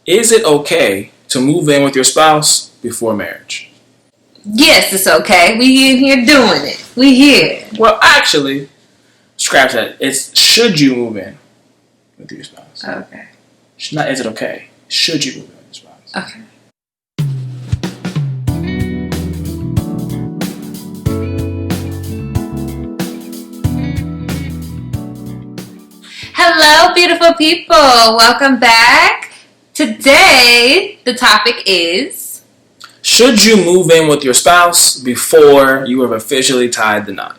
is it okay to move in with your spouse before marriage? Yes, it's okay. We in here doing it. We here. Well, actually, scratch that. It's should you move in with your spouse? Okay. Not is it okay? Should you move in with your spouse? Okay. Hello, beautiful people. Welcome back. Today, the topic is... should you move in with your spouse before you have officially tied the knot?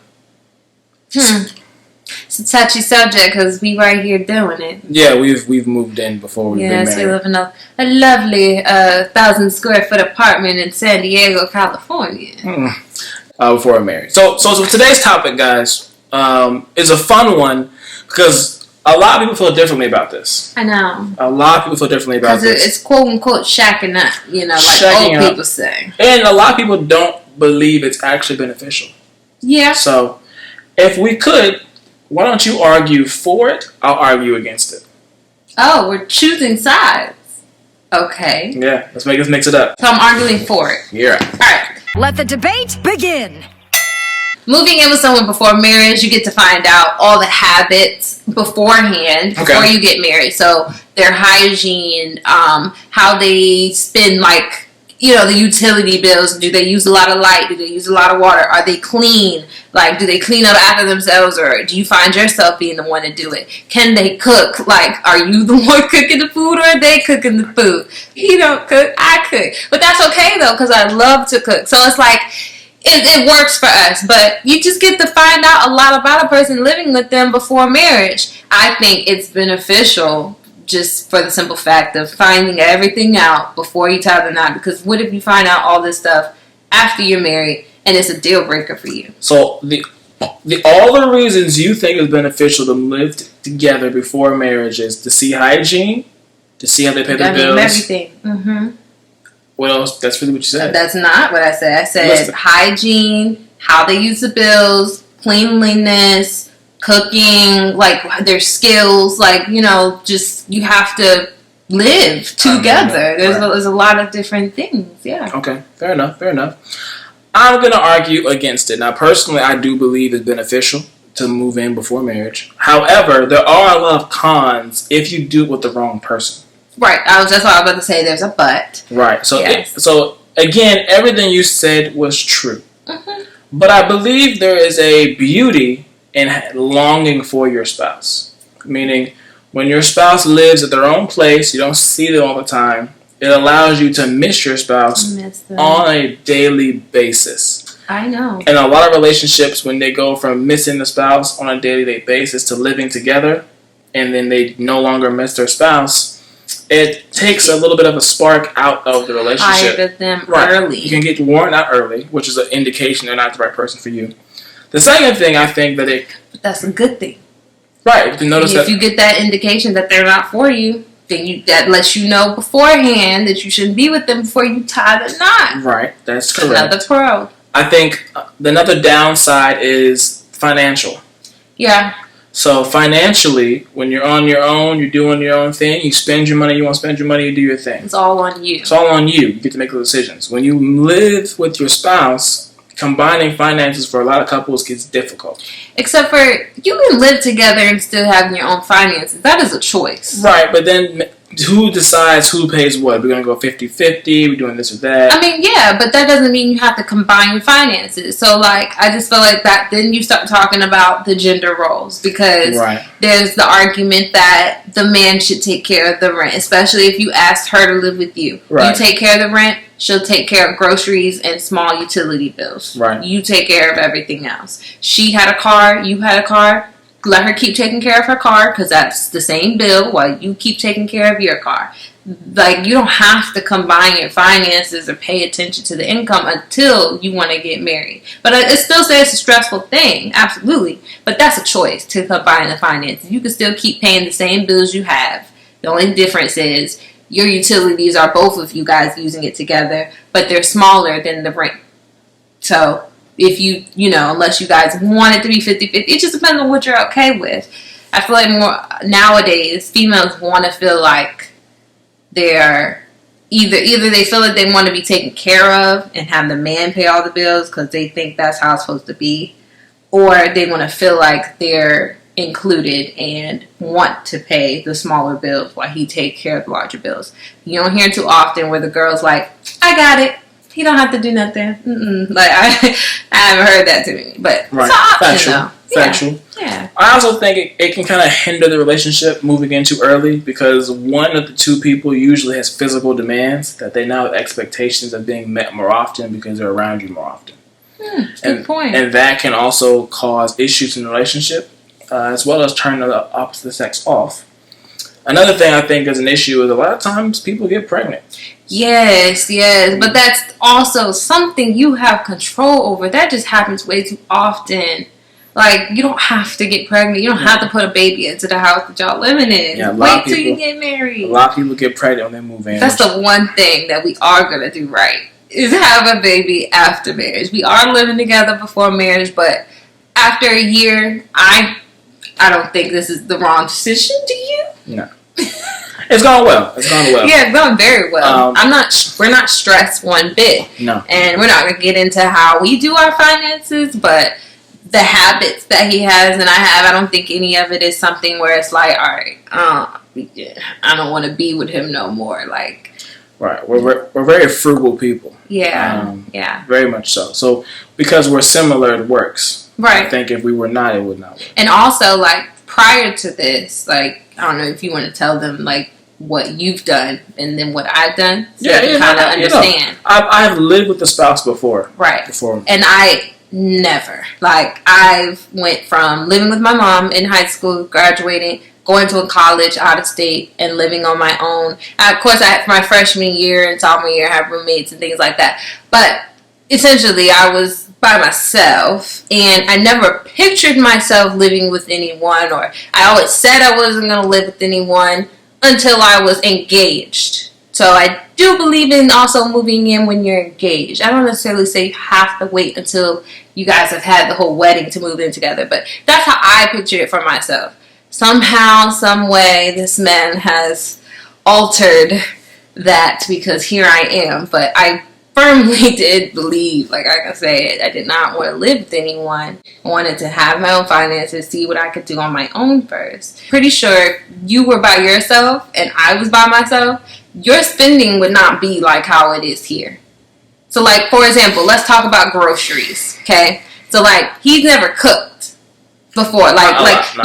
It's a touchy subject because we right here doing it. Yeah, we've moved in before we've been married. Yes, we live in a lovely 1,000 square foot apartment in San Diego, California. Before we're married. So today's topic, guys, is a fun one because a lot of people feel differently about this. I know. A lot of people feel differently about this. Because it's quote-unquote shacking up, like shacking old up. people say. And a lot of people don't believe it's actually beneficial. Yeah. So, if we could, why don't you argue for it? I'll argue against it. Oh, we're choosing sides. Okay. Yeah, let's mix it up. So I'm arguing for it. You're right. All right. Let the debate begin. Moving in with someone before marriage, you get to find out all the habits beforehand, before you get married. So their hygiene, how they spend, the utility bills. Do they use a lot of light? Do they use a lot of water? Are they clean? Do they clean up after themselves, or do you find yourself being the one to do it? Can they cook? Are you the one cooking the food, or are they cooking the food? He don't cook, I cook. But that's okay, though, because I love to cook. So it's it works for us, but you just get to find out a lot about a person living with them before marriage. I think it's beneficial just for the simple fact of finding everything out before you tie the knot, because what if you find out all this stuff after you're married and it's a deal breaker for you? So all the reasons you think it's beneficial to live together before marriage is to see hygiene, to see how they pay their bills. Everything. Mm-hmm. What else? That's really what you said. That's not what I said. I said hygiene, how they use the bills, cleanliness, cooking, their skills, just you have to live together. There's a lot of different things. Yeah. Okay. Fair enough. I'm going to argue against it. Now, personally, I do believe it's beneficial to move in before marriage. However, there are a lot of cons if you do it with the wrong person. Right. That's what I was about to say. There's a but. Right. So, yes. So again, everything you said was true. Mm-hmm. But I believe there is a beauty in longing for your spouse. Meaning, when your spouse lives at their own place, you don't see them all the time, it allows you to miss your spouse on a daily basis. I know. And a lot of relationships, when they go from missing the spouse on a daily basis to living together, and then they no longer miss their spouse, it takes a little bit of a spark out of the relationship. Tired of them early. You can get worn out early, which is an indication they're not the right person for you. The second thing, I think that But that's a good thing. Right. You notice if you get that indication that they're not for you, then that lets you know beforehand that you shouldn't be with them before you tie the knot. Right. That's correct. Another pro. I think another downside is financial. Yeah. So financially, when you're on your own, you're doing your own thing, you spend your money, you want to spend your money, you do your thing. It's all on you. It's all on you. You get to make those decisions. When you live with your spouse, combining finances for a lot of couples gets difficult. Except for, you can live together and still have your own finances. That is a choice. Right, but then who decides who pays what? We're going to go 50-50, we're doing this or that. I mean, yeah, but that doesn't mean you have to combine your finances. So, I just feel like that, then you start talking about the gender roles, because there's the argument that the man should take care of the rent, especially if you asked her to live with you. Right. You take care of the rent, she'll take care of groceries and small utility bills. Right. You take care of everything else. She had a car, you had a car. Let her keep taking care of her car, because that's the same bill, while you keep taking care of your car. You don't have to combine your finances or pay attention to the income until you want to get married. But it still says it's a stressful thing, absolutely. But that's a choice, to combine the finances. You can still keep paying the same bills you have. The only difference is your utilities are both of you guys using it together, but they're smaller than the rent. So if unless you guys want it to be 50-50, it just depends on what you're okay with. I feel like more nowadays, females want to feel like they're either they feel like they want to be taken care of and have the man pay all the bills because they think that's how it's supposed to be, or they want to feel like they're included and want to pay the smaller bills while he takes care of the larger bills. You don't hear too often where the girl's like, I got it. He don't have to do nothing. Like, I haven't heard that too many. But it's an option, though. Factual. Yeah. I also think it can kind of hinder the relationship moving in too early because one of the two people usually has physical demands that they now have expectations of being met more often because they're around you more often. Good point. And that can also cause issues in the relationship as well as turn the opposite sex off. Another thing I think is an issue is a lot of times people get pregnant. Yes, but that's also something you have control over. That just happens way too often. Like, you don't have to get pregnant. You don't have to put a baby into the house that y'all living in. Yeah, wait till you get married. A lot of people get pregnant when they move in. That's the one thing that we are going to do right, is have a baby after marriage. We are living together before marriage, but after a year, I don't think this is the wrong decision. Do you? No. It's gone well. Yeah, it's gone very well. We're not stressed one bit. No. And we're not going to get into how we do our finances, but the habits that he has and I have, I don't think any of it is something where it's like, all right, I don't want to be with him no more. Like, right. We're very frugal people. Yeah. Very much so. So because we're similar, it works. Right. I think if we were not, it would not work. And also, like, prior to this, like, I don't know if you want to tell them, like, what you've done and then what I've done. So they can kind of understand. I've lived with a spouse before. Right. Before. And I never. Like, I've went from living with my mom in high school, graduating, going to a college out of state, and living on my own. Of course, my freshman year and sophomore year, I had roommates and things like that. But essentially, I was by myself, and I never pictured myself living with anyone, or I always said I wasn't going to live with anyone until I was engaged. So I do believe in also moving in when you're engaged. I don't necessarily say you have to wait until you guys have had the whole wedding to move in together, but that's how I pictured it for myself. Somehow, some way, this man has altered that because here I am, but I firmly did believe, like I said, I did not want to live with anyone. I wanted to have my own finances, see what I could do on my own first. Pretty sure if you were by yourself and I was by myself, your spending would not be like how it is here. So, like, for example, let's talk about groceries, okay? So, like, he's never cooked before. You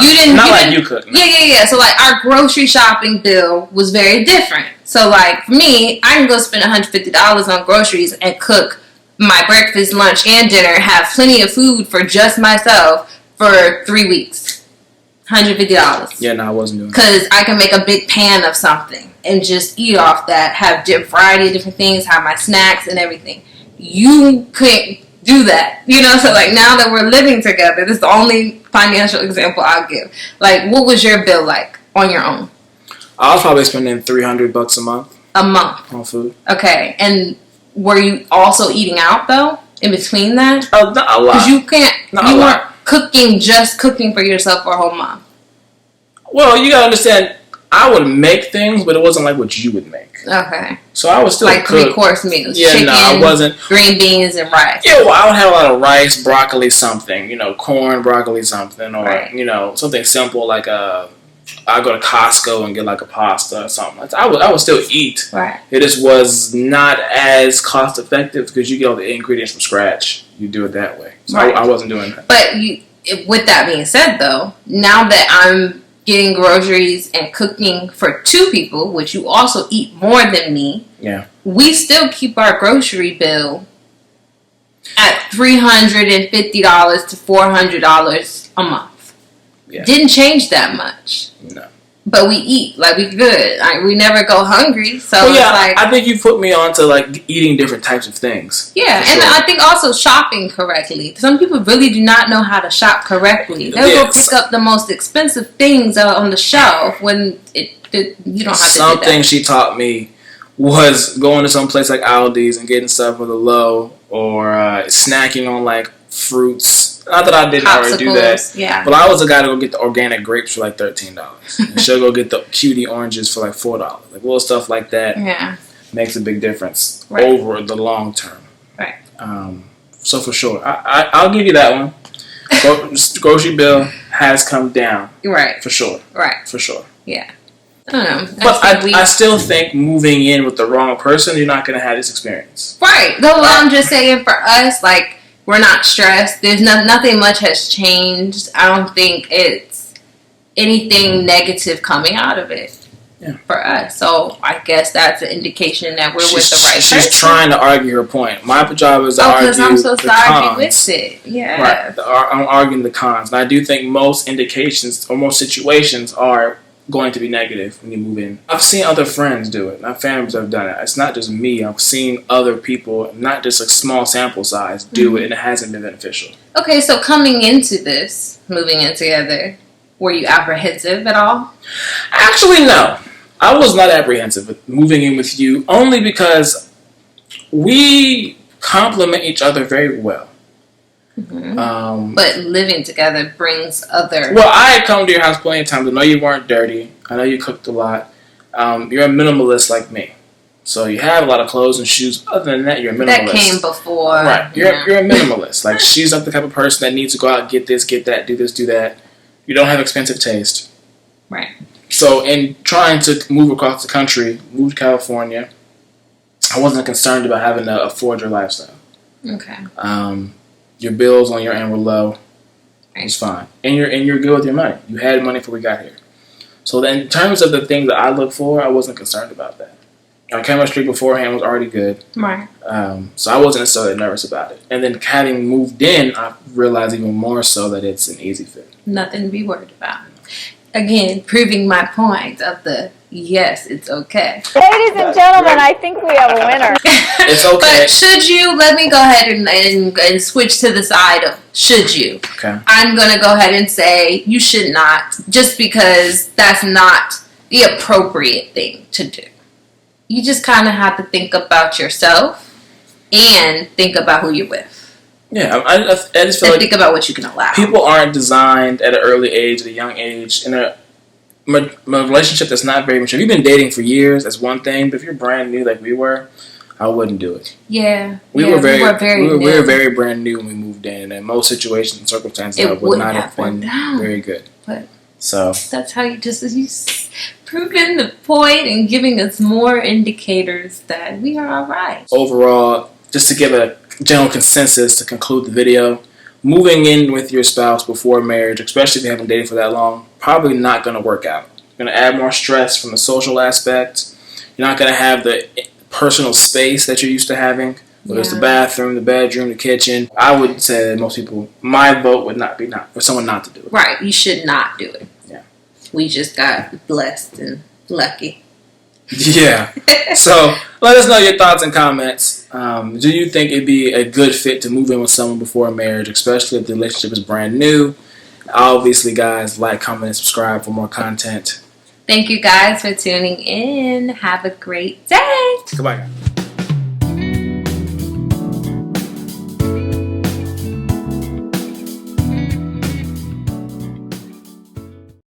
didn't. Not like you cook. No. Yeah. So, like, our grocery shopping bill was very different. So, like, for me, I can go spend $150 on groceries and cook my breakfast, lunch, and dinner, have plenty of food for just myself for 3 weeks. $150. Yeah, no, I wasn't doing that. Because I can make a big pan of something and just eat off that, have a variety of different things, have my snacks and everything. You couldn't do that. You know, so, like, now that we're living together, this is the only financial example I'll give. Like, what was your bill like on your own? I was probably spending $300 a month. A month? On food. Okay. And were you also eating out, though, in between that? Not a lot. Because you weren't cooking for yourself for a whole month. Well, you gotta understand, I would make things, but it wasn't like what you would make. Okay. So I was still like cook. 3-course meals. Yeah, chicken, no, I wasn't. Green beans and rice. Yeah, well, I would have a lot of rice, broccoli, something. You know, corn, broccoli, something, or right. You know, something simple like I go to Costco and get like a pasta or something. I would still eat. Right. It just was not as cost effective because you get all the ingredients from scratch. You do it that way. So right. I wasn't doing that. But with that being said, though, now that I'm getting groceries and cooking for 2 people, which you also eat more than me, yeah, we still keep our grocery bill at $350 to $400 a month. Yeah. Didn't change that much. No. But we eat. Like, we good. Like, we never go hungry. So well, yeah, it's like, I think you put me on to, like, eating different types of things. Yeah, and I think also shopping correctly. Some people really do not know how to shop correctly. They'll go pick up the most expensive things on the shelf when you don't have to do that. Something she taught me was going to some place like Aldi's and getting stuff for the low, or snacking on, like, fruits Not that I didn't already do that. Yeah. But I was the guy to go get the organic grapes for like $13. And she'll go get the cutie oranges for like $4. Like little stuff like that. Yeah. Makes a big difference over the long term. Right. So for sure, I'll give you that one. Grocery bill has come down. Right. For sure. Right. For sure. Yeah. I don't know. But I still think moving in with the wrong person, you're not going to have this experience. Right. Though I'm just saying for us, like, we're not stressed. There's nothing much has changed. I don't think it's anything negative coming out of it for us. So I guess that's an indication that we're with the right person. She's trying to argue her point. My job is to argue because I'm supposed the to argue cons. with it. Yeah. Right. I'm arguing the cons. And I do think most indications or most situations are going to be negative when you move in. I've seen other friends do it. My families have done it. It's not just me. I've seen other people, not just a small sample size, do it, and it hasn't been beneficial. Okay, so coming into this, moving in together, were you apprehensive at all? Actually, no. I was not apprehensive with moving in with you, only because we complement each other very well. Mm-hmm. But living together brings other... Well, I had come to your house plenty of times. I know you weren't dirty. I know you cooked a lot. You're a minimalist like me. So you have a lot of clothes and shoes. Other than that, you're a minimalist. That came before. Right. You're a minimalist. Like, she's not the type of person that needs to go out and get this, get that, do this, do that. You don't have expensive taste. Right. So in trying to move across the country, move to California, I wasn't concerned about having to afford your lifestyle. Okay. Your bills on your end were low. It was fine. And you're good with your money. You had money before we got here. So then in terms of the things that I look for, I wasn't concerned about that. Our chemistry beforehand was already good. Right. So I wasn't necessarily nervous about it. And then having moved in, I realized even more so that it's an easy fit. Nothing to be worried about. Again, proving my point of the yes, it's okay. Ladies and gentlemen, I think we have a winner. It's okay. But should you, let me go ahead and switch to the side of should you. Okay. I'm going to go ahead and say you should not, just because that's not the appropriate thing to do. You just kind of have to think about yourself and think about who you're with. Yeah, I just feel and like think about what you can allow. people aren't designed at an early age, at a young age, in a relationship that's not very mature. If you've been dating for years, that's one thing. But if you're brand new like we were, I wouldn't do it. Yeah. We were new. very brand new when we moved in, and in most situations and circumstances, it would not have been been very good. But so that's how you proving the point and giving us more indicators that we are all right. Overall, just to give a general consensus to conclude the video, moving in with your spouse before marriage, especially if you haven't dated for that long, probably not going to work out. You're going to add more stress from the social aspect. You're not going to have the personal space that you're used to having, whether it's the bathroom, the bedroom, the kitchen. I would say that most people, my vote would not be for someone not to do it. Right, you should not do it. Yeah. We just got blessed and lucky. Yeah. So let us know your thoughts and comments. Do you think it'd be a good fit to move in with someone before marriage, especially if the relationship is brand new? Obviously, guys, like, comment, and subscribe for more content. Thank you guys for tuning in. Have a great day. Goodbye, guys.